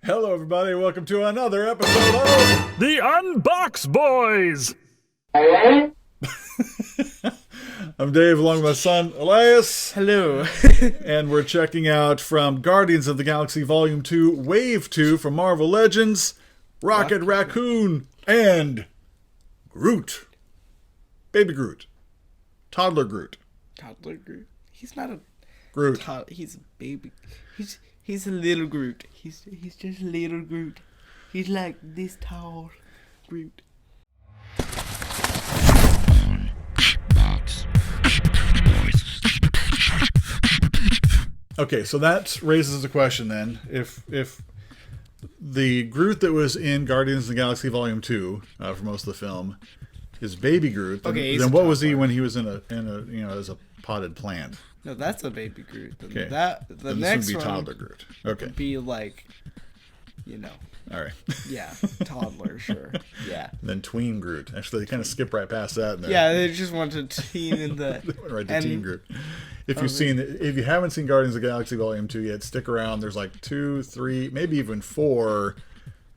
Hello, everybody. Welcome to another episode of The Unbox Boys! I'm Dave, along with my son, Elias. Hello. And we're checking out from Guardians of the Galaxy Volume 2, Wave 2 from Marvel Legends, Rocket Raccoon and Groot. Baby Groot. Toddler Groot. Toddler Groot. He's not a Groot. he's a baby. He's a little Groot. He's just a little Groot. He's like this tall Groot. Okay, so that raises the question then. If the Groot that was in Guardians of the Galaxy Volume 2 for most of the film is Baby Groot, then what was he when he was in a as a potted plant? No, that's a baby Groot. Okay. The then next this would be one Toddler Groot. Okay. would be like, All right. yeah, toddler, sure. Yeah. Then Tween Groot. Actually, they kind of skip right past that. Yeah, they just want to teen in the... They went right to Teen Groot. If you haven't seen Guardians of the Galaxy Volume 2 yet, stick around. There's like 2, 3, maybe even 4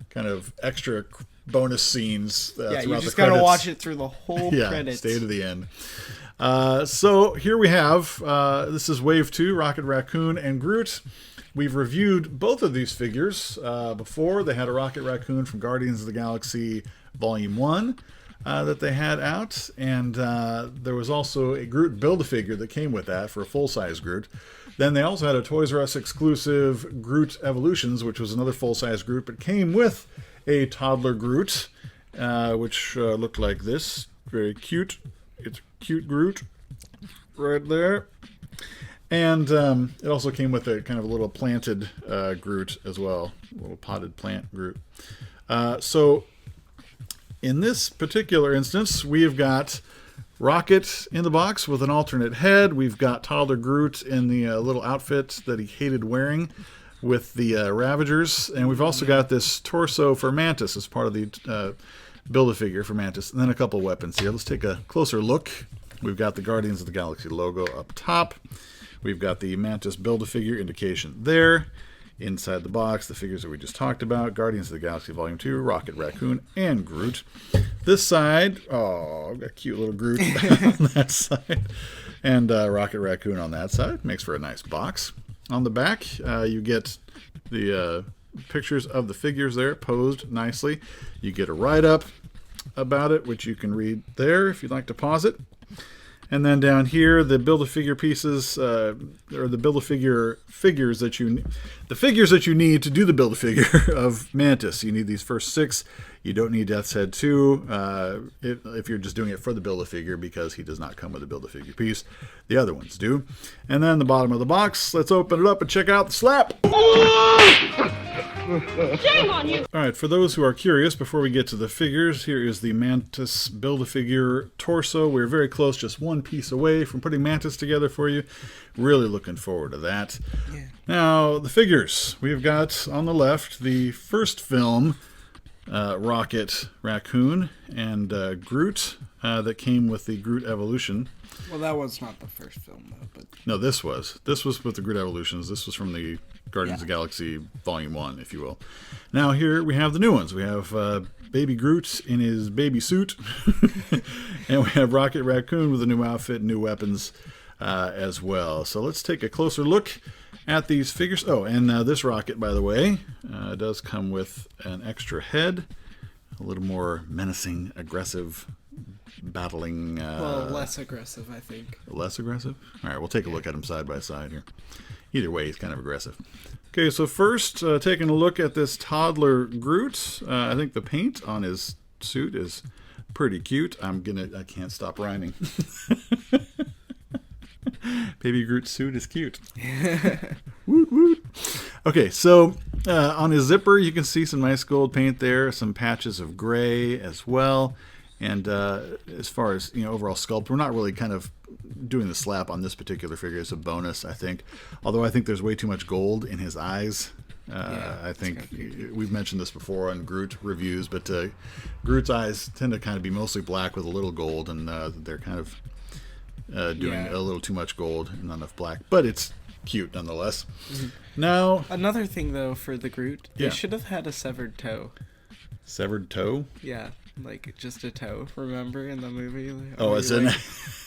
kind of extra bonus scenes. Yeah, you throughout just the gotta credits. watch it through the whole credits. Stay to the end. So here we have, this is Wave 2, Rocket Raccoon and Groot. We've reviewed both of these figures before. They had a Rocket Raccoon from Guardians of the Galaxy Volume 1 that they had out. And there was also a Groot Build-A-Figure that came with that for a full-size Groot. Then they also had a Toys R Us exclusive Groot Evolutions, which was another full-size Groot, but came with a toddler Groot, which looked like this. Very cute. It's cute Groot right there. And it also came with a kind of a little planted Groot as well, a little potted plant Groot. So in this particular instance, we have got Rocket in the box with an alternate head. We've got toddler Groot in the little outfit that he hated wearing with the Ravagers. And we've also got this torso for Mantis as part of the Build-A-Figure for Mantis. And then a couple weapons here. Let's take a closer look. We've got the Guardians of the Galaxy logo up top. We've got the Mantis Build-A-Figure indication there. Inside the box, the figures that we just talked about. Guardians of the Galaxy Volume 2, Rocket Raccoon, and Groot. This side, I've got a cute little Groot on that side. And Rocket Raccoon on that side. Makes for a nice box. On the back, you get the pictures of the figures there, posed nicely. You get a write-up about it, which you can read there if you'd like to pause it. And then down here, the Build-A-Figure pieces, or the Build-A-Figure figures that you need to do the Build-A-Figure of Mantis. You need these first 6. You don't need Death's Head 2 if you're just doing it for the Build-A-Figure, because he does not come with a Build-A-Figure piece. The other ones do. And then the bottom of the box, let's open it up and check out the slap. Shame on you! Alright, for those who are curious, before we get to the figures, here is the Mantis Build-A-Figure torso. We're very close, just one piece away from putting Mantis together for you. Really looking forward to that. Yeah. Now, the figures. We've got, on the left, the first film, Rocket Raccoon and Groot, that came with the Groot Evolution. Well, that was not the first film, though. But No, this was with the Groot Evolutions. This was from the Guardians of the Galaxy Volume 1, if you will. Now here we have the new ones. We have Baby Groot in his baby suit. And we have Rocket Raccoon with a new outfit and new weapons as well. So let's take a closer look at these figures. Oh, and this Rocket, by the way, does come with an extra head. A little more menacing, aggressive, battling... well, less aggressive, I think. Less aggressive? All right, we'll take a look at him side by side here. Either way, he's kind of aggressive. Okay, so first, taking a look at this toddler Groot. I think the paint on his suit is pretty cute. I can't stop rhyming. Baby Groot's suit is cute. Woot woot. Okay, so on his zipper, you can see some nice gold paint there, some patches of gray as well. And as far as overall sculpt, we're not really kind of doing the slap on this particular figure as a bonus, I think. Although I think there's way too much gold in his eyes. I think we've mentioned this before on Groot reviews, but Groot's eyes tend to kind of be mostly black with a little gold, and they're kind of doing a little too much gold and not enough black. But it's cute nonetheless. Now, Another thing, though, for the Groot, they Yeah. should have had a severed toe. severed toe. Yeah, like just a toe. Remember in the movie? Oh, Where it's he, in. like,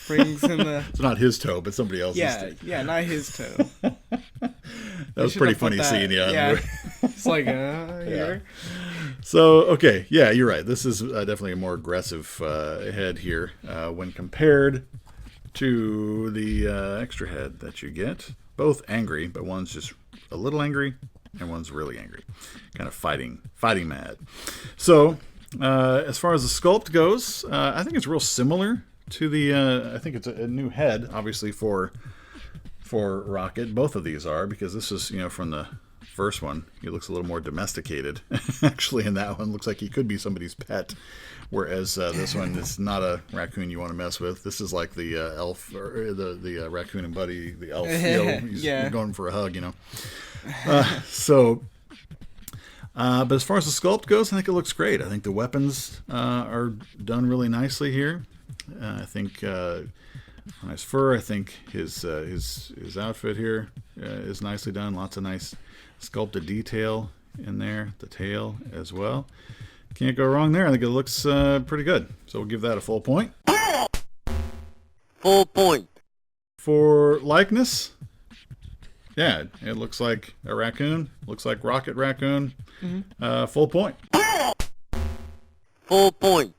brings in the. It's not his toe, but somebody else's. Yeah, not his toe. That was pretty funny seeing. Yeah, it's like here. So, okay, yeah, you're right. This is definitely a more aggressive head here when compared to the extra head that you get. Both angry, but one's just a little angry and one's really angry. Kind of fighting mad. So, as far as the sculpt goes, I think it's real similar to the, I think it's a new head, obviously, for Rocket. Both of these are, because this is, from the first one, he looks a little more domesticated. Actually, in that one, looks like he could be somebody's pet, whereas this one is not a raccoon you want to mess with. This is like the elf, or the raccoon and Buddy, the elf. He's going for a hug, but as far as the sculpt goes, I think it looks great. I think the weapons are done really nicely here. I think on his fur, I think his outfit here is nicely done. Lots of nice sculpted detail in there. The tail as well. Can't go wrong there. I think it looks pretty good. So we'll give that a full point. Full point. For likeness, yeah, it looks like a raccoon. Looks like Rocket Raccoon. Full point. Full point.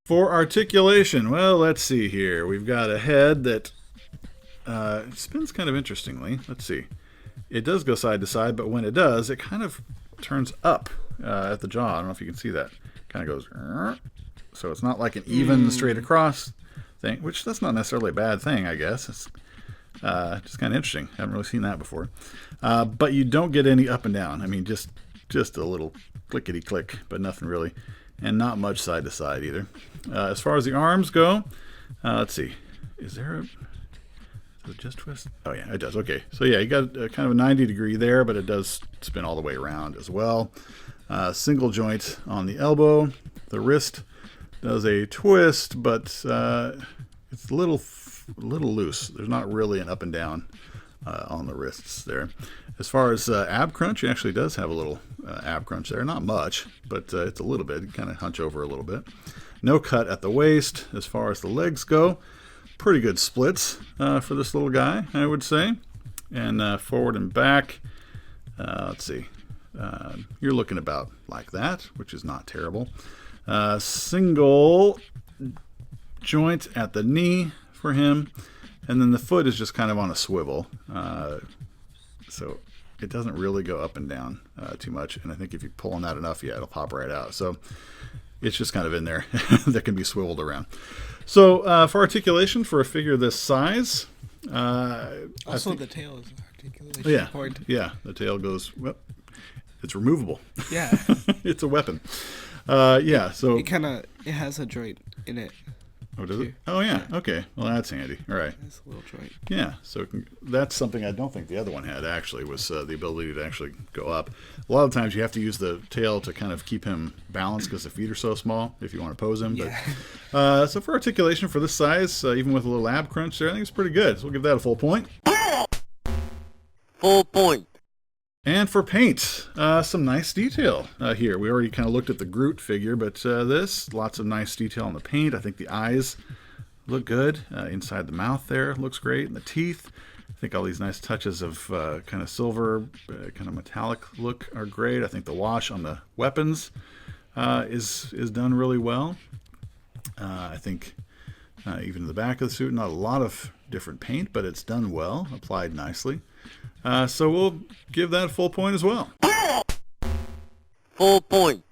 For articulation, well, let's see here. We've got a head that spins kind of interestingly. Let's see. It does go side to side, but when it does, it kind of turns up at the jaw. I don't know if you can see that. Kind of goes, so it's not like an even straight across thing, which that's not necessarily a bad thing, I guess. It's just kind of interesting. I haven't really seen that before. But you don't get any up and down. I mean, just a little clickety click, but nothing really. And not much side to side either. As far as the arms go, let's see. Is there a... Does it just twist? Oh, yeah, it does. Okay. So, yeah, you got kind of a 90 degree there, but it does spin all the way around as well. Single joint on the elbow. The wrist does a twist, but it's a little loose. There's not really an up and down on the wrists there. As far as ab crunch, it actually does have a little ab crunch there. Not much, but it's a little bit. You kind of hunch over a little bit. No cut at the waist. As far as the legs go, pretty good splits for this little guy, I would say. And forward and back, let's see. You're looking about like that, which is not terrible. Single joint at the knee for him. And then the foot is just kind of on a swivel. So it doesn't really go up and down too much. And I think if you pull on that enough, yeah, it'll pop right out. So it's just kind of in there that can be swiveled around. So for articulation for a figure this size, Also, the tail is an articulation point. Yeah, the tail goes, well, it's removable. Yeah. It's a weapon. Yeah, so... It has a joint in it. Oh, does it? Oh, yeah. Okay. Well, that's handy. All right. It's a little joint. Yeah, so that's something I don't think the other one had, actually, was the ability to actually go up. A lot of times you have to use the tail to kind of keep him balanced because the feet are so small if you want to pose him. Yeah. But, so for articulation for this size, even with a little ab crunch there, I think it's pretty good. So we'll give that a full point. Full point. And for paint, some nice detail here. We already kind of looked at the Groot figure, but this, lots of nice detail on the paint. I think the eyes look good. Inside the mouth there looks great. And the teeth, I think all these nice touches of kind of silver, kind of metallic look are great. I think the wash on the weapons is done really well. I think even the back of the suit, not a lot of different paint, but it's done well, applied nicely. So we'll give that a full point as well. Full point.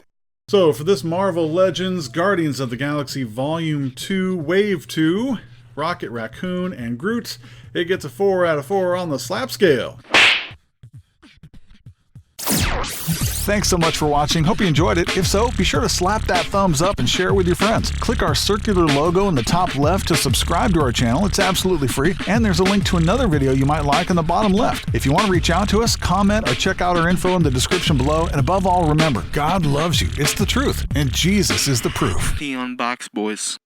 So for this Marvel Legends Guardians of the Galaxy Volume 2 Wave 2, Rocket Raccoon and Groot, it gets a 4 out of 4 on the slap scale. Thanks so much for watching. Hope you enjoyed it. If so, be sure to slap that thumbs up and share it with your friends. Click our circular logo in the top left to subscribe to our channel. It's absolutely free. And there's a link to another video you might like in the bottom left. If you want to reach out to us, comment or check out our info in the description below. And above all, remember, God loves you. It's the truth. And Jesus is the proof. The Unbox Boys.